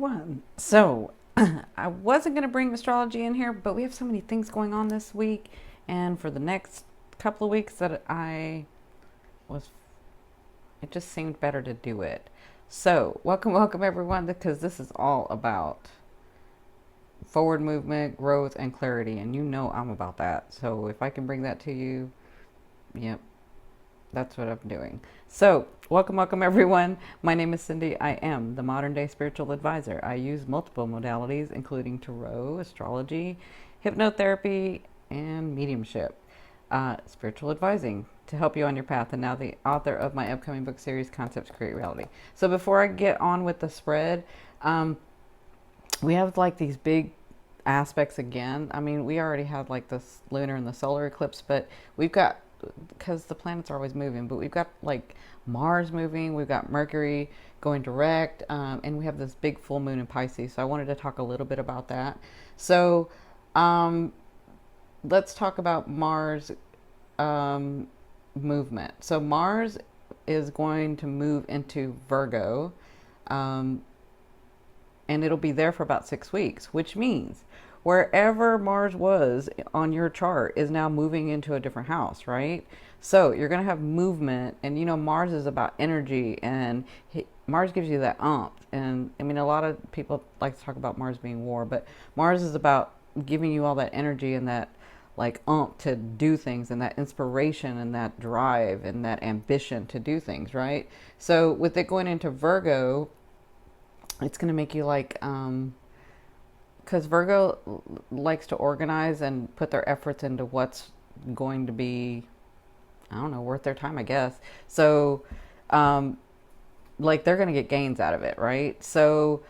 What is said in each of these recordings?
everyone. So, I wasn't going to bring astrology in here, but we have so many things going on this week and for the next couple of weeks that was, it just seemed better to do it. So, welcome everyone, because this is all about forward movement, growth, and clarity. And you know I'm about that. So, if I can bring that to you, yep, that's what I'm doing. So, welcome everyone. My name is Cindy. I am the modern day spiritual advisor. I use multiple modalities, including tarot, astrology, hypnotherapy, and mediumship, spiritual advising to help you on your path, and now the author of my upcoming book series, Concepts Create Reality. So, before I get on with the spread, we have like these big aspects again. I mean, we already had like this lunar and the solar eclipse, but we've got, because the planets are always moving, but we've got like Mars moving, we've got Mercury going direct, and we have this big full moon in Pisces. So I wanted to talk a little bit about that. So let's talk about Mars movement. So Mars is going to move into Virgo, and it'll be there for about 6 weeks, which means wherever Mars was on your chart is now moving into a different house, right? So you're going to have movement, and you know, Mars is about energy, and Mars gives you that umph. And I mean, a lot of people like to talk about Mars being war, but Mars is about giving you all that energy and that like umph to do things, and that inspiration and that drive and that ambition to do things, right? So with it going into Virgo, it's going to make you like, because Virgo likes to organize and put their efforts into what's going to be, I don't know, worth their time, I guess. So, like, they're going to get gains out of it, right? So,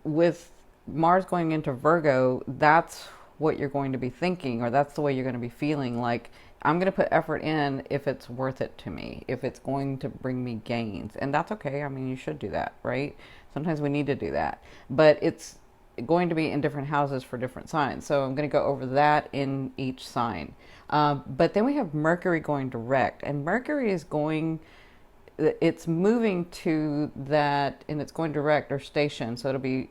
with Mars going into Virgo, that's what you're going to be thinking, or that's the way you're going to be feeling. Like, I'm going to put effort in if it's worth it to me, if it's going to bring me gains. And that's okay. I mean, you should do that, right? Sometimes we need to do that. But it's going to be in different houses for different signs. So I'm going to go over that in each sign. But then we have Mercury going direct. And Mercury is going, it's moving to that, and it's going direct or station. So it'll be,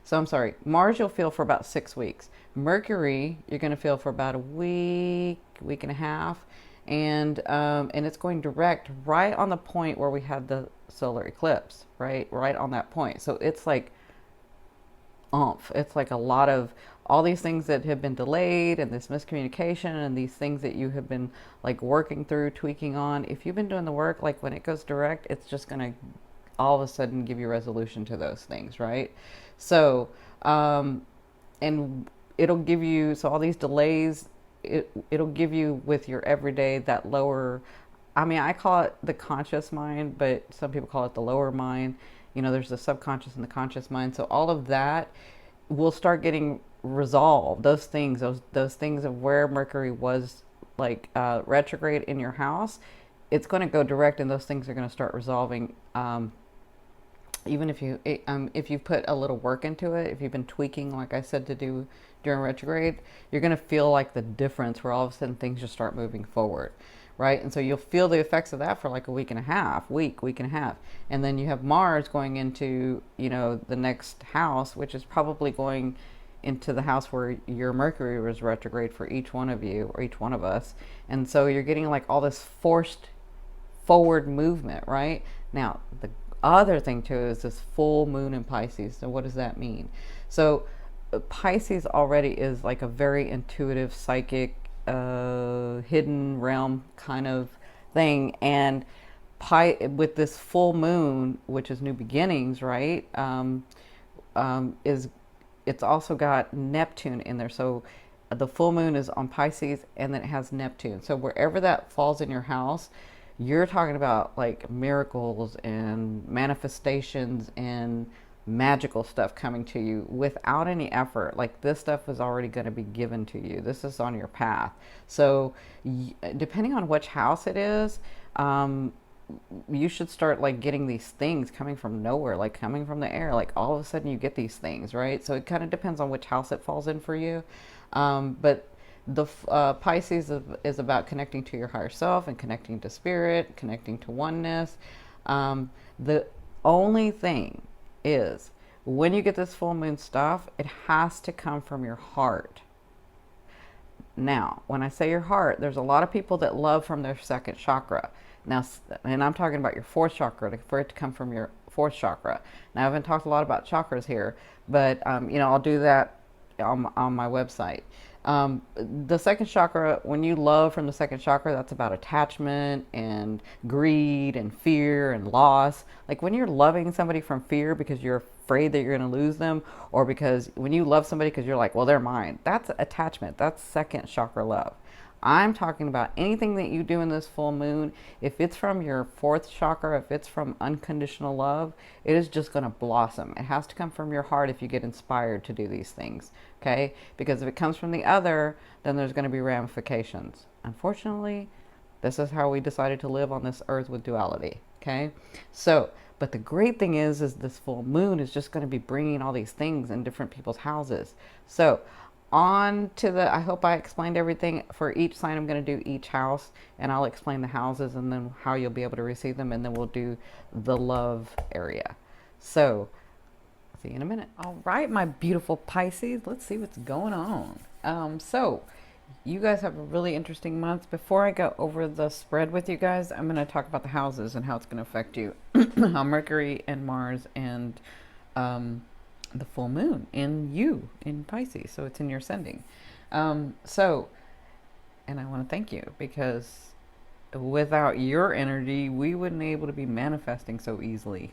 so I'm sorry, Mars you'll feel for about 6 weeks. Mercury you're going to feel for about a week, week and a half, and it's going direct right on the point where we had the solar eclipse, right on that point. So it's like umph. It's like a lot of all these things that have been delayed, and this miscommunication, and these things that you have been like working through, tweaking on. If you've been doing the work, like when it goes direct, it's just going to all of a sudden give you resolution to those things, right? So, and it'll give you, so all these delays, it'll give you with your everyday that lower, I mean, I call it the conscious mind, but some people call it the lower mind. You know, there's the subconscious and the conscious mind. So all of that will start getting resolved. Those things, those things of where Mercury was like retrograde in your house, it's going to go direct, and those things are going to start resolving. Even if you put a little work into it, if you've been tweaking, like I said, to do during retrograde, you're going to feel like the difference where all of a sudden things just start moving forward, right? And so you'll feel the effects of that for like a week and a half, week and a half. And then you have Mars going into, you know, the next house, which is probably going into the house where your Mercury was retrograde for each one of you or each one of us. And so you're getting like all this forced forward movement, right? Now, the other thing too is this full moon in Pisces. So what does that mean? So Pisces already is like a very intuitive, psychic, hidden realm kind of thing, and with this full moon, which is new beginnings, right? Is it's also got Neptune in there. So the full moon is on Pisces, and then it has Neptune. So wherever that falls in your house, you're talking about like miracles and manifestations and magical stuff coming to you without any effort. Like this stuff is already going to be given to you. This is on your path. So depending on which house it is, you should start like getting these things coming from nowhere, like coming from the air. Like all of a sudden you get these things, right? So it kind of depends on which house it falls in for you. But the Pisces is about connecting to your higher self and connecting to spirit, connecting to oneness. The only thing is when you get this full moon stuff, it has to come from your heart. Now, when I say your heart, there's a lot of people that love from their second chakra. Now, and I'm talking about your fourth chakra, for it to come from your fourth chakra. Now, I haven't talked a lot about chakras here, but I'll do that on my website. The second chakra, when you love from the second chakra, that's about attachment and greed and fear and loss. Like when you're loving somebody from fear because you're afraid that you're going to lose them, or because when you love somebody because you're like, well, they're mine, that's attachment. That's second chakra love. I'm talking about anything that you do in this full moon. If it's from your fourth chakra, if it's from unconditional love, it is just going to blossom. It has to come from your heart if you get inspired to do these things, okay? Because if it comes from the other, then there's going to be ramifications. Unfortunately, this is how we decided to live on this earth, with duality, okay? So, but the great thing is this full moon is just going to be bringing all these things in different people's houses. So, on to I hope I explained everything for each sign. I'm going to do each house, and I'll explain the houses and then how you'll be able to receive them, and then we'll do the love area. So, see you in a minute. All right, my beautiful Pisces, let's see what's going on. So, you guys have a really interesting month. Before I go over the spread with you guys, I'm going to talk about the houses and how it's going to affect you. How Mercury and Mars and the full moon in Pisces, so it's in your ascending. And I want to thank you, because without your energy, we wouldn't be able to be manifesting so easily.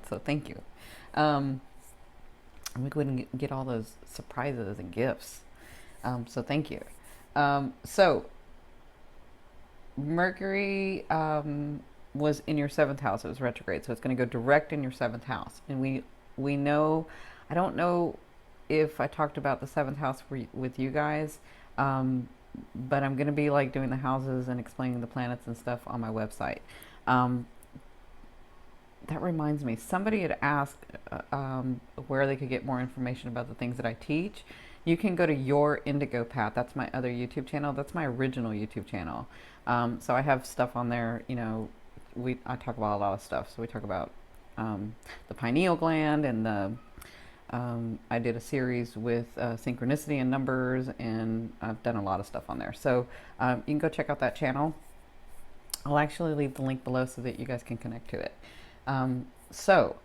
So thank you. We wouldn't get all those surprises and gifts. So thank you. So Mercury was in your seventh house. It was retrograde, so it's going to go direct in your seventh house. And we know, I don't know if I talked about the seventh house with you guys, but I'm going to be like doing the houses and explaining the planets and stuff on my website. That reminds me, somebody had asked where they could get more information about the things that I teach. You can go to Your Indigo Path. That's my other YouTube channel. That's my original YouTube channel. So I have stuff on there. I talk about a lot of stuff. So we talk about the pineal gland, and I did a series with synchronicity and numbers, and I've done a lot of stuff on there. So you can go check out that channel. I'll actually leave the link below so that you guys can connect to it. So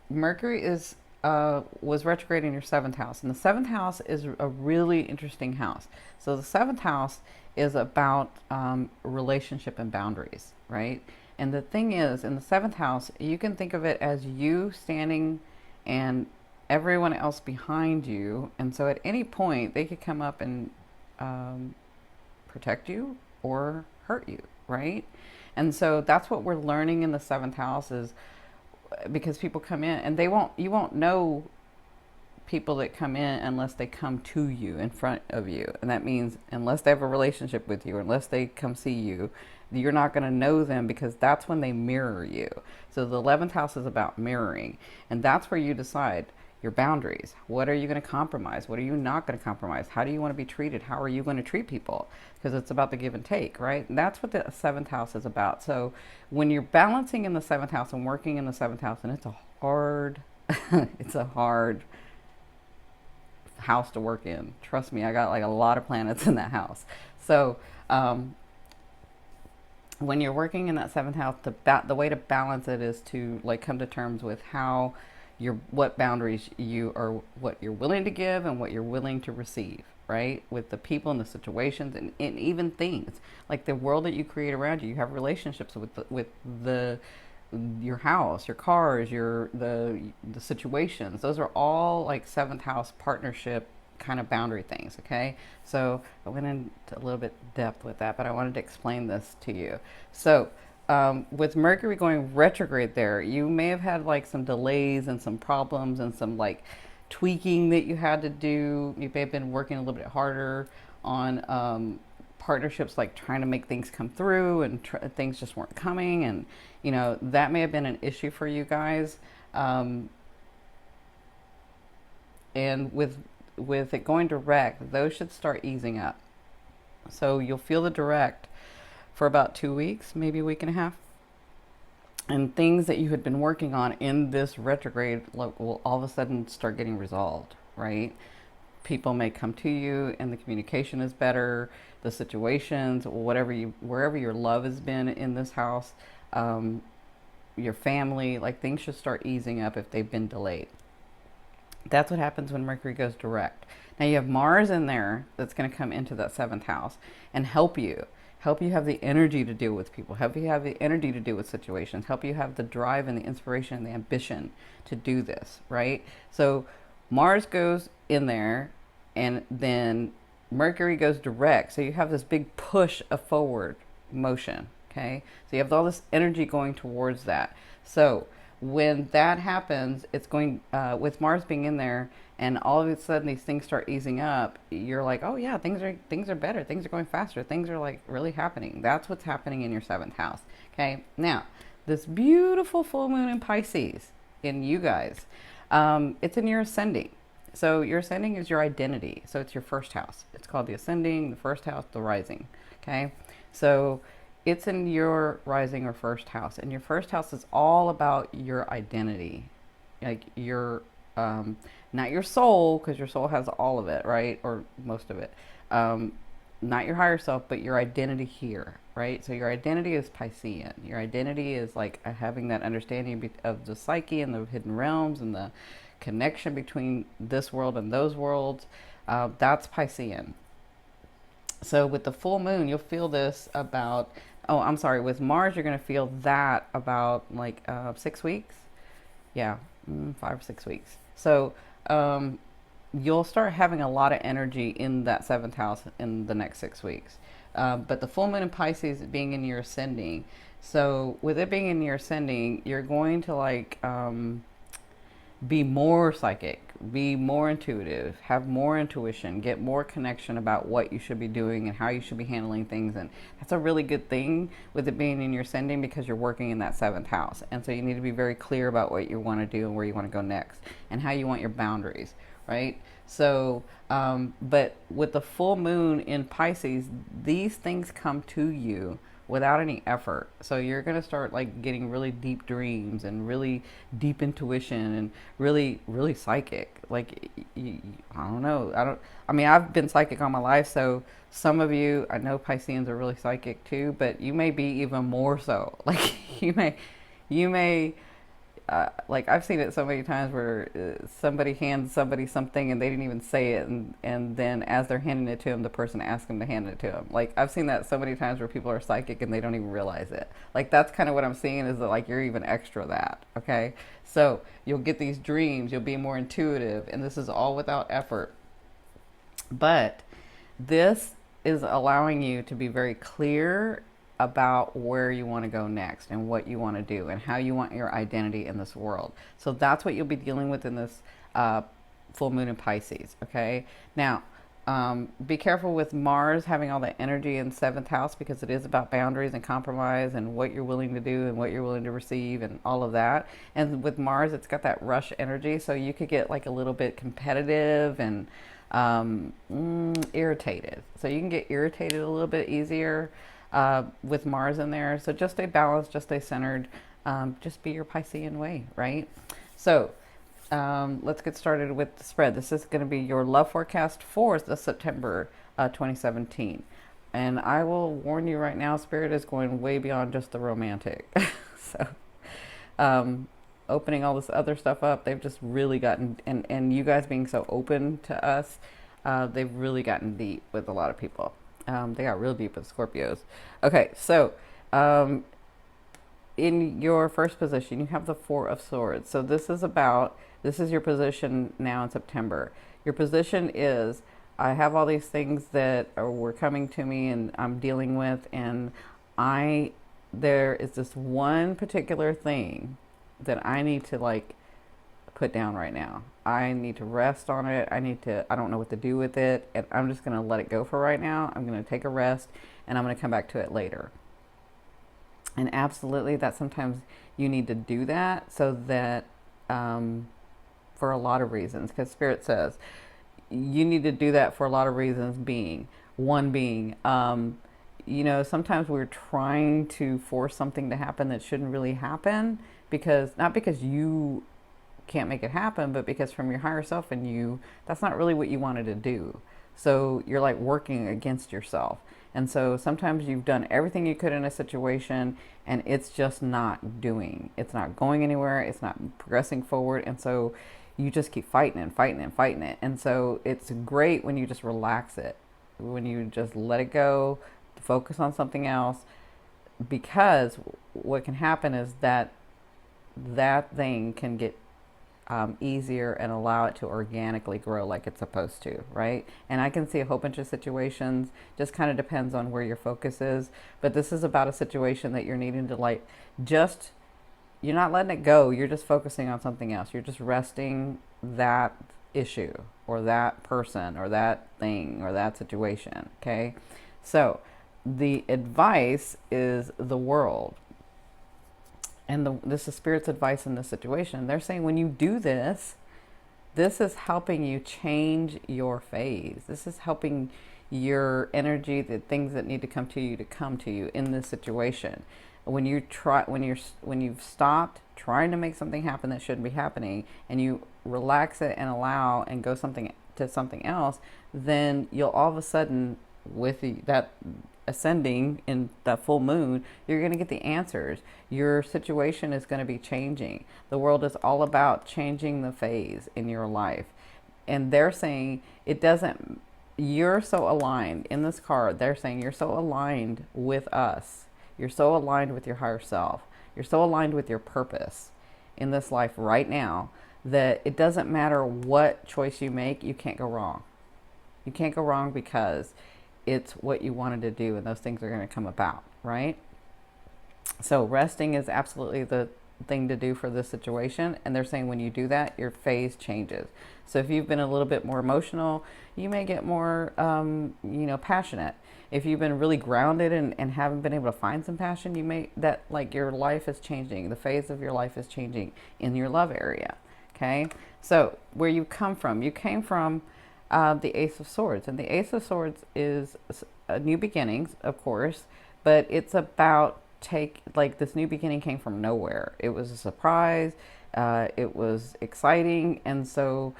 Mercury was retrograde in your seventh house, and the seventh house is a really interesting house. So the seventh house is about relationship and boundaries, right? And the thing is, in the seventh house, you can think of it as you standing and everyone else behind you. And so at any point, they could come up and protect you or hurt you, right? And so that's what we're learning in the seventh house, is because people come in and you won't know people that come in unless they come to you, in front of you. And that means unless they have a relationship with you, unless they come see you, you're not going to know them, because that's when they mirror you. So the 11th house is about mirroring, and that's where you decide your boundaries. What are you going to compromise? What are you not going to compromise? How do you want to be treated? How are you going to treat people? Because it's about the give and take, right? And that's what the 7th house is about. So when you're balancing in the 7th house and working in the 7th house, and it's a hard house to work in. Trust me, I got like a lot of planets in that house. So when you're working in that 7th house, the way to balance it is to like come to terms with what boundaries what you're willing to give and what you're willing to receive, right? With the people and the situations and even things like the world that you create around you. You have relationships with your house, your cars, the situations. Those are all like 7th house partnership kind of boundary things. Okay, so I went into a little bit depth with that, but I wanted to explain this to you. So with Mercury going retrograde there, you may have had like some delays and some problems and some like tweaking that you had to do. You may have been working a little bit harder on partnerships, like trying to make things come through, and things just weren't coming, and that may have been an issue for you guys. And with it going direct, those should start easing up. So you'll feel the direct for about 2 weeks, maybe a week and a half. And things that you had been working on in this retrograde will all of a sudden start getting resolved, right? People may come to you and the communication is better, the situations, wherever your love has been in this house, um, your family, like things should start easing up if they've been delayed. That's what happens when Mercury goes direct. Now you have Mars in there that's going to come into that seventh house and help you have the energy to deal with people, help you have the energy to deal with situations, help you have the drive and the inspiration and the ambition to do this, right? So Mars goes in there and then Mercury goes direct. So you have this big push of forward motion, okay? So you have all this energy going towards that. So when that happens, it's going with Mars being in there, and all of a sudden these things start easing up. You're like, oh yeah, things are better, things are going faster, things are like really happening. That's what's happening in your seventh house. Okay, now this beautiful full moon in Pisces in you guys, it's in your ascending. So your ascending is your identity. So it's your first house. It's called the ascending, the first house, the rising. Okay, so it's in your rising or first house, and your first house is all about your identity, like your not your soul, because your soul has all of it, right, or most of it, um, not your higher self, but your identity here, right? So your identity is Piscean. Your identity is like having that understanding of the psyche and the hidden realms and the connection between this world and those worlds. That's Piscean. So with the full moon, you'll feel this about, oh, I'm sorry, with Mars, you're going to feel that about like 6 weeks. Yeah, 5 or 6 weeks. So you'll start having a lot of energy in that seventh house in the next 6 weeks. But the full moon in Pisces being in your ascending. So with it being in your ascending, you're going to like be more psychic, be more intuitive, have more intuition, get more connection about what you should be doing and how you should be handling things. And that's a really good thing with it being in your ascending, because you're working in that seventh house. And so you need to be very clear about what you want to do and where you want to go next and how you want your boundaries, right? So, but with the full moon in Pisces, these things come to you without any effort. So you're going to start like getting really deep dreams and really deep intuition and really, really psychic. Like, I don't know. I mean, I've been psychic all my life. So some of you, I know Pisceans are really psychic too, but you may be even more so. Like you may, like I've seen it so many times where somebody hands somebody something and they didn't even say it, and then as they're handing it to them, the person asks them to hand it to them. Like I've seen that so many times where people are psychic and they don't even realize it. Like that's kind of what I'm seeing, is that like you're even extra that. Okay, so you'll get these dreams, you'll be more intuitive, and this is all without effort. But this is allowing you to be very clear about where you want to go next and what you want to do and how you want your identity in this world. So that's what you'll be dealing with in this full moon in Pisces. Okay. Now, be careful with Mars having all that energy in seventh house, because it is about boundaries and compromise and what you're willing to do and what you're willing to receive and all of that. And with Mars, it's got that rush energy. So you could get like a little bit competitive and irritated. So you can get irritated a little bit easier with Mars in there. So just stay balanced, just stay centered, just be your Piscean way, right? So let's get started with the spread. This is going to be your love forecast for the September 2017. And I will warn you right now, Spirit is going way beyond just the romantic. So opening all this other stuff up, they've just really gotten, and you guys being so open to us, they've really gotten deep with a lot of people. They got real deep with Scorpios. Okay, so in your first position, you have the Four of Swords. So this is your position now in September. Your position is, I have all these things that were coming to me and I'm dealing with, and there is this one particular thing that I need to like put down right now. I need to rest on it. I don't know what to do with it. And I'm just going to let it go for right now. I'm going to take a rest and I'm going to come back to it later. And absolutely, that sometimes you need to do that, so that for a lot of reasons, because Spirit says you need to do that for a lot of reasons, being sometimes we're trying to force something to happen that shouldn't really happen, because not because you can't make it happen, but because from your higher self and you, that's not really what you wanted to do. So you're like working against yourself. And so sometimes you've done everything you could in a situation and it's just not doing, it's not going anywhere, it's not progressing forward. And so you just keep fighting and fighting and fighting it. And so it's great when you just relax it, when you just let it go, focus on something else, because what can happen is that that thing can get easier and allow it to organically grow like it's supposed to, right? And I can see a whole bunch of situations, just kind of depends on where your focus is. But this is about a situation that you're needing to like, just, you're not letting it go, you're just focusing on something else. You're just resting that issue or that person or that thing or that situation, okay? So the advice is the world. And this is Spirit's advice in this situation. They're saying when you do this, this is helping you change your phase. This is helping your energy, the things that need to come to you in this situation. When you try, when you've stopped trying to make something happen that shouldn't be happening, and you relax it and allow and go to something else, then you'll all of a sudden, with that ascending in that full moon, you're going to get the answers. Your situation is going to be changing. The world is all about changing the phase in your life. And they're saying it doesn't, you're so aligned in this card. They're saying you're so aligned with us. You're so aligned with your higher self. You're so aligned with your purpose in this life right now that it doesn't matter what choice you make, you can't go wrong. You can't go wrong because it's what you wanted to do, and those things are going to come about, right? So resting is absolutely the thing to do for this situation. And they're saying when you do that, your phase changes. So if you've been a little bit more emotional, you may get more, passionate. If you've been really grounded and haven't been able to find some passion, you may, that like your life is changing. The phase of your life is changing in your love area. Okay. So where you came from the Ace of Swords. And the Ace of Swords is new beginnings, of course, but it's about this new beginning came from nowhere. It was a surprise. It was exciting. And so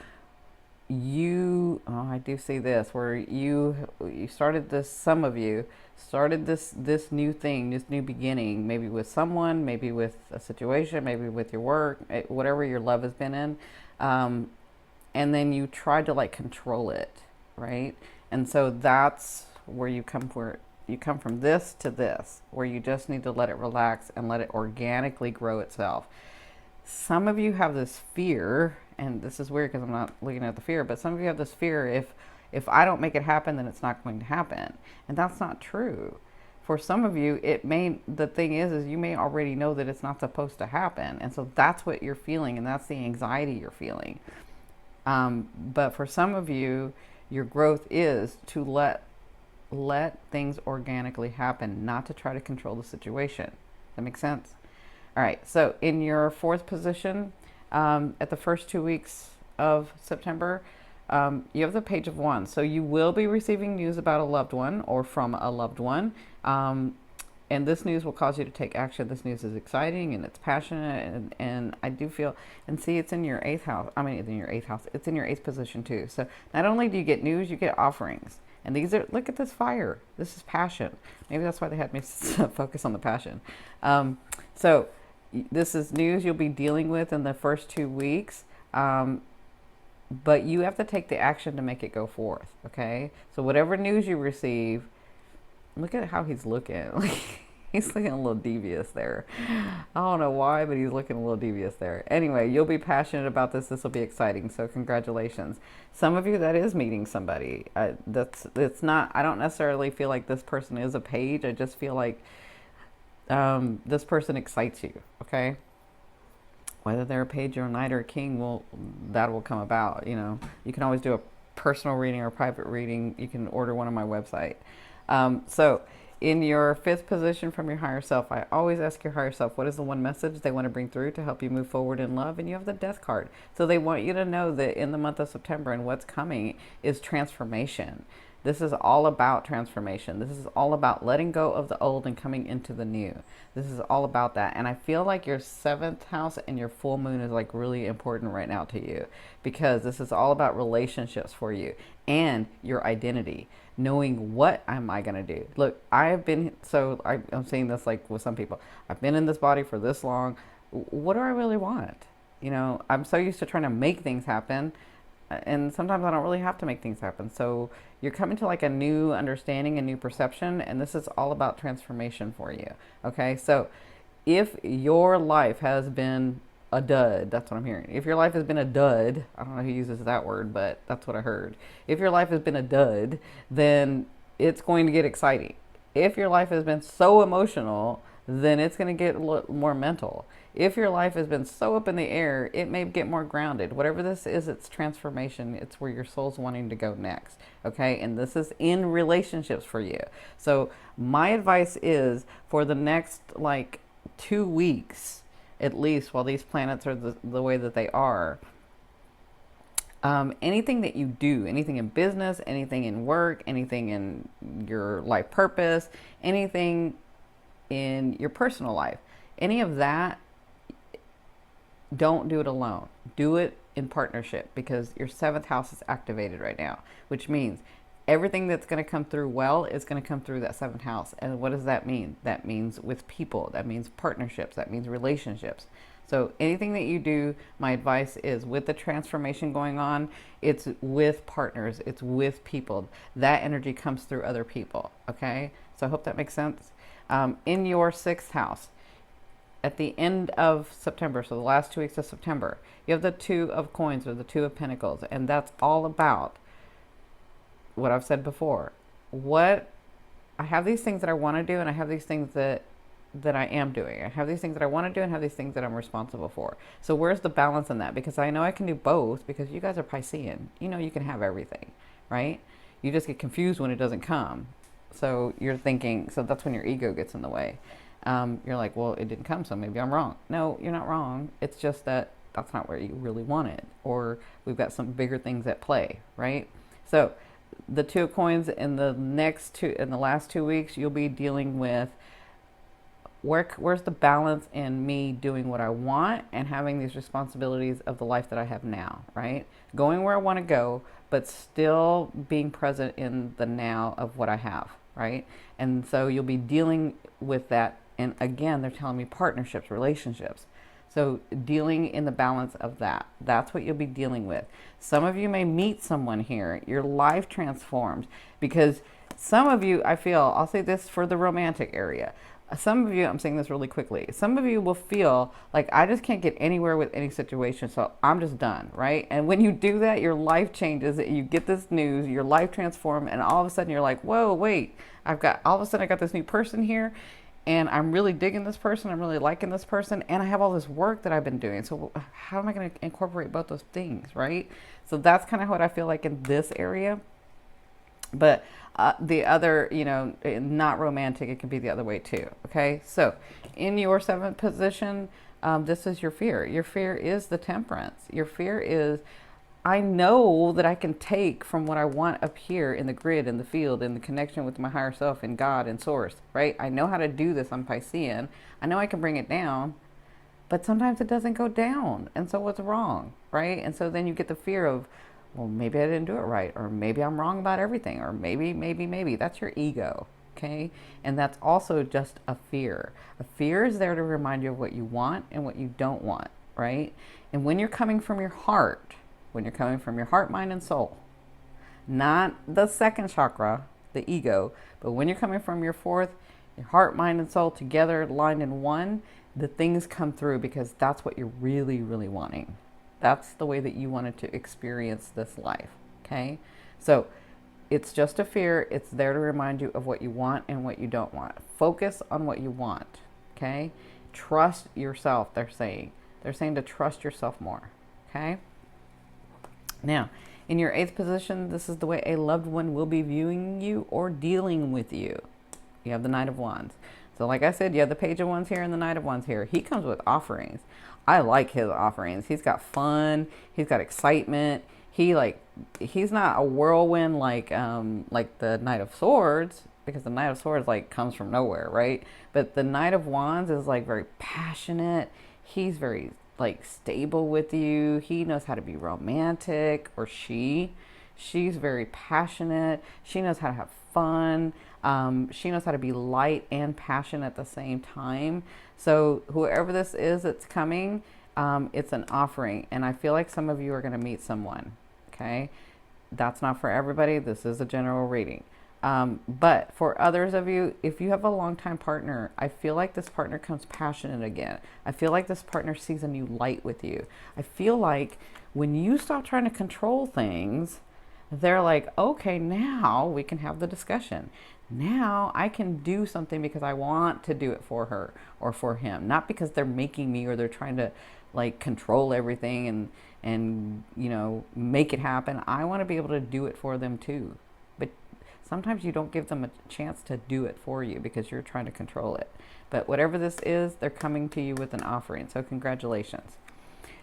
I do see this, where you started this, some of you started this new thing, this new beginning, maybe with someone, maybe with a situation, maybe with your work, whatever your love has been in. And then you tried to like control it, right? And so that's where you come from this to this, where you just need to let it relax and let it organically grow itself. Some of you have this fear, and this is weird because I'm not looking at the fear, but some of you have this fear, if I don't make it happen, then it's not going to happen. And that's not true. For some of you, the thing is you may already know that it's not supposed to happen. And so that's what you're feeling, and that's the anxiety you're feeling. But for some of you, your growth is to let things organically happen, not to try to control the situation. That makes sense? All right. So in your fourth position, at the first 2 weeks of September, you have the Page of Wands. So you will be receiving news about a loved one or from a loved one. And this news will cause you to take action. This news is exciting and it's passionate. And I do feel, and see, it's in your eighth house. I mean, it's in your eighth house. It's in your eighth position too. So not only do you get news, you get offerings. And these are, look at this fire. This is passion. Maybe that's why they had me focus on the passion. So this is news you'll be dealing with in the first 2 weeks. But you have to take the action to make it go forth. Okay. So whatever news you receive, look at how he's looking. He's looking a little devious there. I don't know why, but he's looking a little devious there. Anyway, you'll be passionate about this. This will be exciting. So congratulations. Some of you, that is meeting somebody. It's not, I don't necessarily feel like this person is a page. I just feel like this person excites you. Okay. Whether they're a page or a knight or a king, that will come about. You can always do a personal reading or a private reading. You can order one on my website. So in your fifth position from your higher self, I always ask your higher self, what is the one message they want to bring through to help you move forward in love? And you have the Death card. So they want you to know that in the month of September and what's coming is transformation. This is all about transformation. This is all about letting go of the old and coming into the new. This is all about that. And I feel like your seventh house and your full moon is like really important right now to you, because this is all about relationships for you and your identity. Knowing what am I going to do? Look, I'm saying this like with some people. I've been in this body for this long. What do I really want? You know, I'm so used to trying to make things happen, and sometimes I don't really have to make things happen. So you're coming to like a new understanding, a new perception, and this is all about transformation for you. Okay, so if your life has been a dud, that's what I'm hearing. If your life has been a dud, I don't know who uses that word, but that's what I heard. If your life has been a dud, then it's going to get exciting. If your life has been so emotional, then it's going to get a little more mental. If your life has been so up in the air, it may get more grounded. Whatever this is, it's transformation. It's where your soul's wanting to go next. Okay. And this is in relationships for you. So my advice is for the next like 2 weeks, at least, while these planets are the way that they are, anything that you do, anything in business, anything in work, anything in your life purpose, anything in your personal life, any of that, don't do it alone. Do it in partnership, because your seventh house is activated right now, which means everything that's going to come through well is going to come through that seventh house. And what does that mean? That means with people, that means partnerships, that means relationships. So anything that you do, my advice is with the transformation going on, it's with partners, it's with people. That energy comes through other people. Okay. So I hope that makes sense. In your sixth house, at the end of September, so the last 2 weeks of September, you have the Two of Coins, or the Two of Pentacles, and that's all about what I've said before. What I have, these things that I want to do, and I have these things that I am doing. I have these things that I want to do, and have these things that I'm responsible for. So where's the balance in that? Because I know I can do both, because you guys are Piscean. You know you can have everything, right? You just get confused when it doesn't come. So you're thinking, so that's when your ego gets in the way. You're like, well, it didn't come, so maybe I'm wrong. No, you're not wrong. It's just that that's not where you really want it, or we've got some bigger things at play, right? So the Two of Coins in the last 2 weeks, you'll be dealing with where's the balance in me doing what I want and having these responsibilities of the life that I have now, right? Going where I want to go, but still being present in the now of what I have, right? And so you'll be dealing with that. And again, they're telling me partnerships, relationships. So dealing in the balance of that, that's what you'll be dealing with. Some of you may meet someone here, your life transforms, because some of you, I feel, I'll say this for the romantic area. Some of you, I'm saying this really quickly, some of you will feel like, I just can't get anywhere with any situation, so I'm just done, right? And when you do that, your life changes. You get this news, your life transforms, and all of a sudden you're like, whoa, wait, all of a sudden I got this new person here, and I'm really digging this person, I'm really liking this person, and I have all this work that I've been doing. So how am I going to incorporate both those things, right? So that's kind of what I feel like in this area. But the other, not romantic, it can be the other way too. Okay. So in your seventh position, this is your fear. Your fear is the Temperance. Your fear is, I know that I can take from what I want up here in the grid, in the field, in the connection with my higher self and God and source, right? I know how to do this. I'm Piscean. I know I can bring it down, but sometimes it doesn't go down. And so what's wrong, right? And so then you get the fear of, well, maybe I didn't do it right, or maybe I'm wrong about everything, or maybe. That's your ego, okay? And that's also just a fear. A fear is there to remind you of what you want and what you don't want, right? And when you're coming from your heart, mind, and soul, not the second chakra, the ego, but when you're coming from your fourth, your heart, mind, and soul together, aligned in one, the things come through, because that's what you're really, really wanting. That's the way that you wanted to experience this life, okay? So it's just a fear. It's there to remind you of what you want and what you don't want. Focus on what you want, okay? Trust yourself, they're saying. They're saying to trust yourself more, okay? Now, in your eighth position, this is the way a loved one will be viewing you or dealing with you. You have the Knight of Wands. So like I said, you have the Page of Wands here and the Knight of Wands here. He comes with offerings. I like his offerings. He's got fun. He's got excitement. He's not a whirlwind like the Knight of Swords, because the Knight of Swords like comes from nowhere, right? But the Knight of Wands is like very passionate. He's very like stable with you. He knows how to be romantic, or she's very passionate. She knows how to have fun. She knows how to be light and passionate at the same time. So whoever this is that's coming, it's an offering, and I feel like some of you are going to meet someone. Okay, that's not for everybody. This is a general reading. But for others of you, if you have a longtime partner, I feel like this partner comes passionate again. I feel like this partner sees a new light with you. I feel like when you stop trying to control things, they're like, okay, now we can have the discussion. Now I can do something because I want to do it for her or for him, not because they're making me or they're trying to like control everything and make it happen. I want to be able to do it for them too. But sometimes you don't give them a chance to do it for you because you're trying to control it. But whatever this is, they're coming to you with an offering. So congratulations.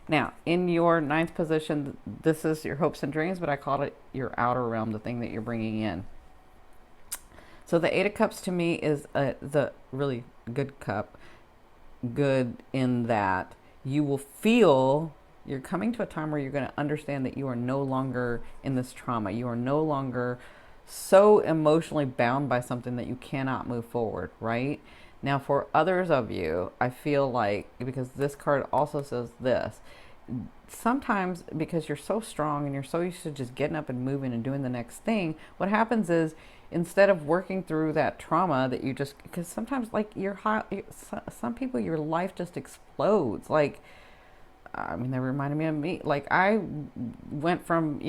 Now, in your ninth position, this is your hopes and dreams, but I called it your outer realm, the thing that you're bringing in. So the Eight of Cups to me is the really good cup. Good in that you will feel you're coming to a time where you're going to understand that you are no longer in this trauma. You are no longer so emotionally bound by something that you cannot move forward, right? Now, for others of you, I feel like, because this card also says this, sometimes because you're so strong and you're so used to just getting up and moving and doing the next thing, what happens is instead of working through that trauma that you just, because sometimes like some people, your life just explodes. Like, I mean, that reminded me of me. Like I went from,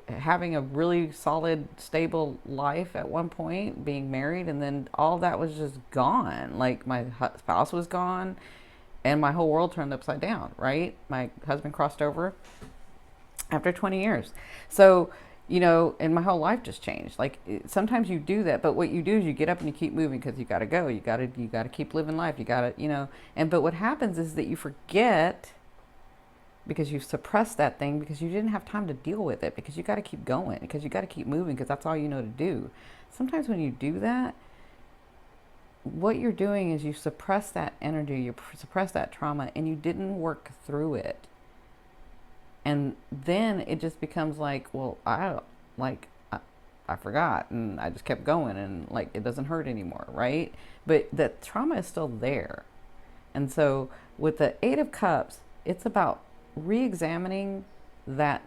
having a really solid, stable life at one point, being married, and then all that was just gone. Like my spouse was gone, and my whole world turned upside down, right? My husband crossed over after 20 years. So, and my whole life just changed. Like sometimes you do that, but what you do is you get up and you keep moving because you got to go. You got to keep living life. You got to, but what happens is that you forget, because you suppressed that thing because you didn't have time to deal with it, because you got to keep going, because you got to keep moving, because that's all you know to do. Sometimes when you do that, what you're doing is you suppress that energy, you suppress that trauma, and you didn't work through it. And then it just becomes like, well, I forgot, and I just kept going, and like it doesn't hurt anymore, right? But the trauma is still there. And so with the Eight of Cups, it's about re-examining that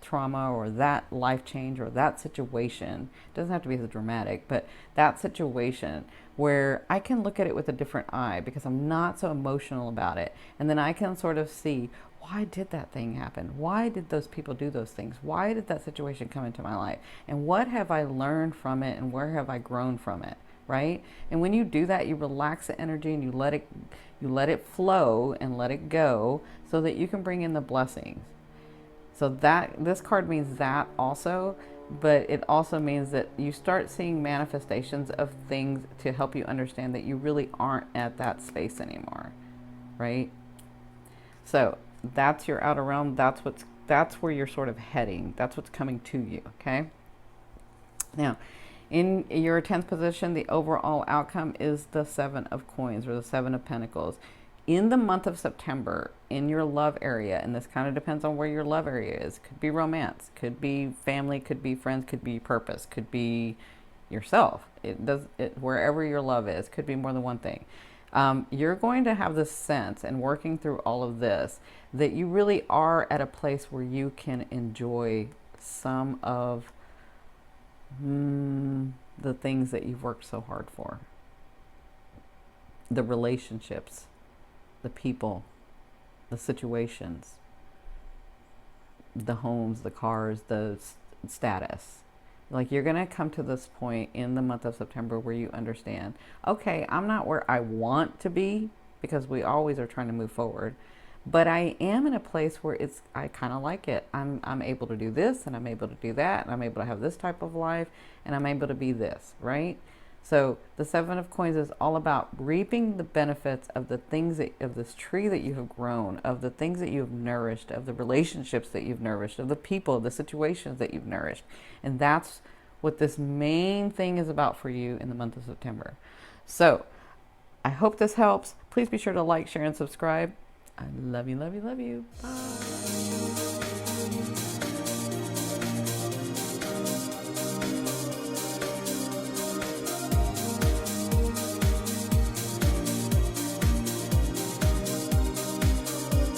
trauma or that life change or that situation. It doesn't have to be as dramatic, but that situation where I can look at it with a different eye because I'm not so emotional about it. And then I can sort of see, why did that thing happen? Why did those people do those things? Why did that situation come into my life? And what have I learned from it, and where have I grown from it? Right? And when you do that, you relax the energy and you let it flow and let it go so that you can bring in the blessings. So that this card means that also, but it also means that you start seeing manifestations of things to help you understand that you really aren't at that space anymore, right? So that's your outer realm. That's where you're sort of heading. That's what's coming to you, okay? Now, in your 10th position, the overall outcome is the Seven of Coins, or the Seven of Pentacles. In the month of September, in your love area, and this kind of depends on where your love area is. Could be romance, could be family, could be friends, could be purpose, could be yourself. Wherever your love is, could be more than one thing. You're going to have this sense, and working through all of this, that you really are at a place where you can enjoy some of the things that you've worked so hard for. The relationships, the people, the situations, the homes, the cars, the status. Like you're going to come to this point in the month of September where you understand, okay, I'm not where I want to be, because we always are trying to move forward, but I am in a place where I kind of like it. I'm able to do this, and I'm able to do that, and I'm able to have this type of life, and I'm able to be this, right? So the Seven of Coins is all about reaping the benefits of the things of this tree that you have grown, of the things that you have nourished, of the relationships that you've nourished, of the people, the situations that you've nourished. And that's what this main thing is about for you in the month of September. So I hope this helps. Please be sure to like, share, and subscribe. I love you, love you, love you. Bye.